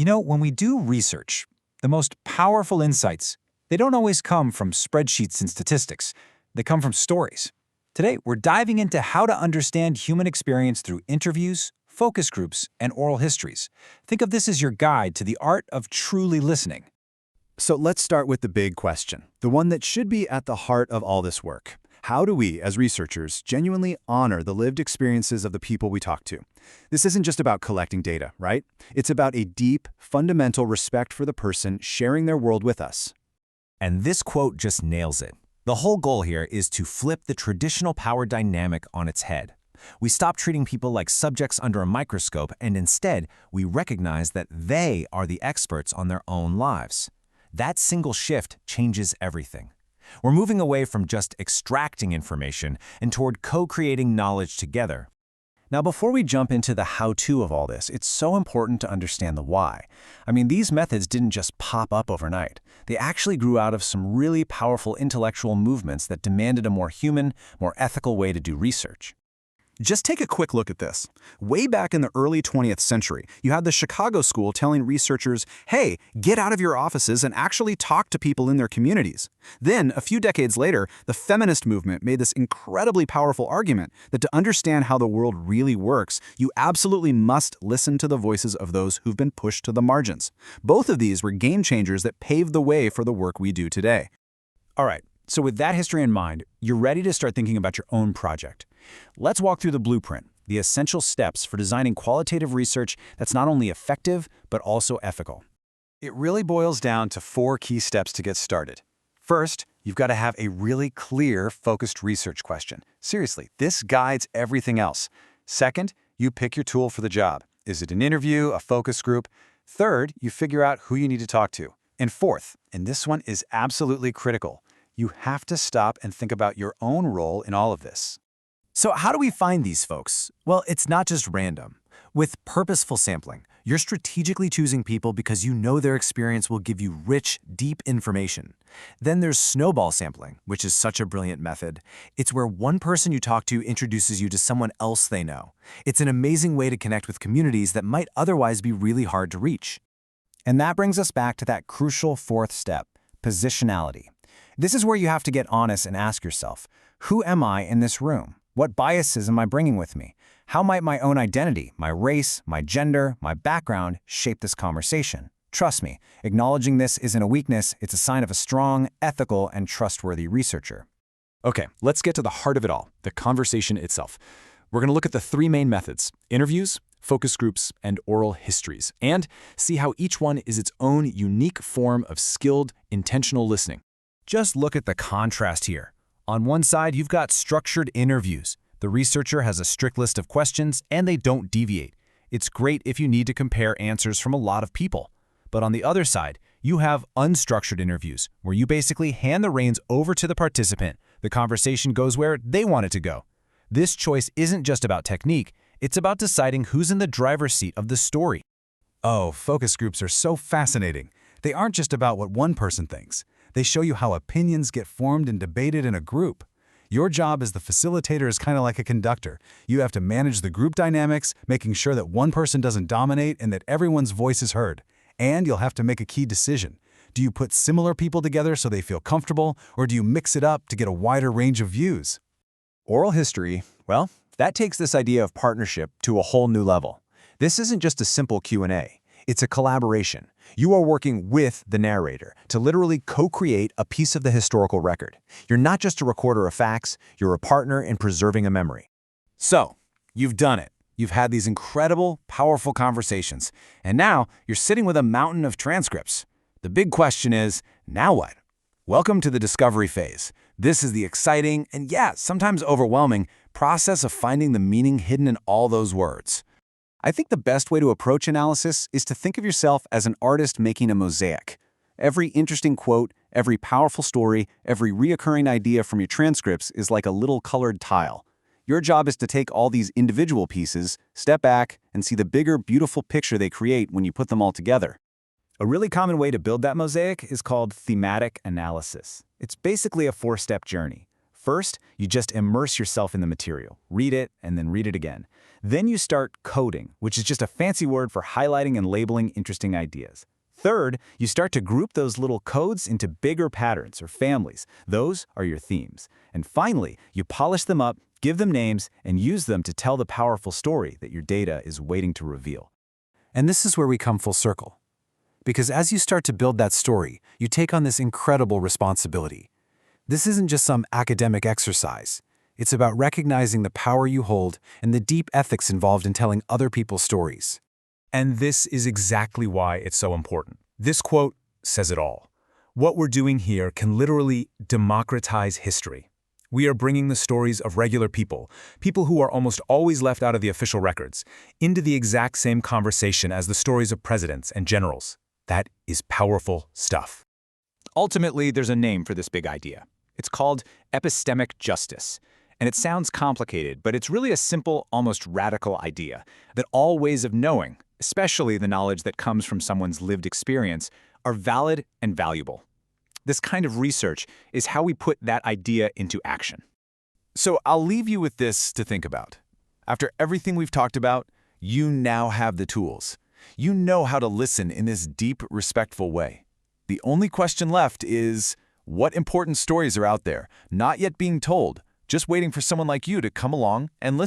When we do research, the most powerful insights, they don't always come from spreadsheets and statistics. They come from stories. Today, we're diving into how to understand human experience through interviews, focus groups, and oral histories. Think of this as your guide to the art of truly listening. So let's start with the big question, the one that should be at the heart of all this work. How do we, as researchers, genuinely honor the lived experiences of the people we talk to? This isn't just about collecting data, right? It's about a deep, fundamental respect for the person sharing their world with us. And this quote just nails it. The whole goal here is to flip the traditional power dynamic on its head. We stop treating people like subjects under a microscope, and instead, we recognize that they are the experts on their own lives. That single shift changes everything. We're moving away from just extracting information and toward co-creating knowledge together. Now, before we jump into the how-to of all this, it's so important to understand the why. These methods didn't just pop up overnight. They actually grew out of some really powerful intellectual movements that demanded a more human, more ethical way to do research. Just take a quick look at this. Way back in the early 20th century, you had the Chicago School telling researchers, hey, get out of your offices and actually talk to people in their communities. Then, a few decades later, the feminist movement made this incredibly powerful argument that to understand how the world really works, you absolutely must listen to the voices of those who've been pushed to the margins. Both of these were game changers that paved the way for the work we do today. All right, so with that history in mind, you're ready to start thinking about your own project. Let's walk through the blueprint, the essential steps for designing qualitative research that's not only effective, but also ethical. It really boils down to 4 key steps to get started. First, you've got to have a really clear, focused research question. Seriously, this guides everything else. Second, you pick your tool for the job. Is it an interview, a focus group? Third, you figure out who you need to talk to. And fourth, and this one is absolutely critical, you have to stop and think about your own role in all of this. So how do we find these folks? Well, it's not just random. With purposeful sampling, you're strategically choosing people because you know their experience will give you rich, deep information. Then there's snowball sampling, which is such a brilliant method. It's where one person you talk to introduces you to someone else they know. It's an amazing way to connect with communities that might otherwise be really hard to reach. And that brings us back to that crucial 4th step, positionality. This is where you have to get honest and ask yourself, who am I in this room? What biases am I bringing with me? How might my own identity, my race, my gender, my background shape this conversation? Trust me, acknowledging this isn't a weakness, it's a sign of a strong, ethical, and trustworthy researcher. Okay, let's get to the heart of it all, the conversation itself. We're going to look at the 3 main methods, interviews, focus groups, and oral histories, and see how each one is its own unique form of skilled, intentional listening. Just look at the contrast here. On one side, you've got structured interviews. The researcher has a strict list of questions, and they don't deviate. It's great if you need to compare answers from a lot of people. But on the other side, you have unstructured interviews, where you basically hand the reins over to the participant. The conversation goes where they want it to go. This choice isn't just about technique, it's about deciding who's in the driver's seat of the story. Oh, focus groups are so fascinating. They aren't just about what one person thinks. They show you how opinions get formed and debated in a group. Your job as the facilitator is kind of like a conductor. You have to manage the group dynamics, making sure that one person doesn't dominate and that everyone's voice is heard. And you'll have to make a key decision. Do you put similar people together so they feel comfortable, or do you mix it up to get a wider range of views? Oral history, well, that takes this idea of partnership to a whole new level. This isn't just a simple Q&A. It's a collaboration. You are working with the narrator to literally co-create a piece of the historical record. You're not just a recorder of facts, you're a partner in preserving a memory. So, you've done it. You've had these incredible, powerful conversations, and now you're sitting with a mountain of transcripts. The big question is, now what? Welcome to the discovery phase. This is the exciting and, sometimes overwhelming process of finding the meaning hidden in all those words. I think the best way to approach analysis is to think of yourself as an artist making a mosaic. Every interesting quote, every powerful story, every reoccurring idea from your transcripts is like a little colored tile. Your job is to take all these individual pieces, step back, and see the bigger, beautiful picture they create when you put them all together. A really common way to build that mosaic is called thematic analysis. It's basically a 4-step journey. First, you just immerse yourself in the material. Read it, and then read it again. Then you start coding, which is just a fancy word for highlighting and labeling interesting ideas. Third, you start to group those little codes into bigger patterns or families. Those are your themes. And finally, you polish them up, give them names, and use them to tell the powerful story that your data is waiting to reveal. And this is where we come full circle. Because as you start to build that story, you take on this incredible responsibility. This isn't just some academic exercise. It's about recognizing the power you hold and the deep ethics involved in telling other people's stories. And this is exactly why it's so important. This quote says it all. What we're doing here can literally democratize history. We are bringing the stories of regular people, people who are almost always left out of the official records, into the exact same conversation as the stories of presidents and generals. That is powerful stuff. Ultimately, there's a name for this big idea. It's called epistemic justice. And it sounds complicated, but it's really a simple, almost radical idea that all ways of knowing, especially the knowledge that comes from someone's lived experience, are valid and valuable. This kind of research is how we put that idea into action. So I'll leave you with this to think about. After everything we've talked about, you now have the tools. You know how to listen in this deep, respectful way. The only question left is, what important stories are out there, not yet being told, just waiting for someone like you to come along and listen?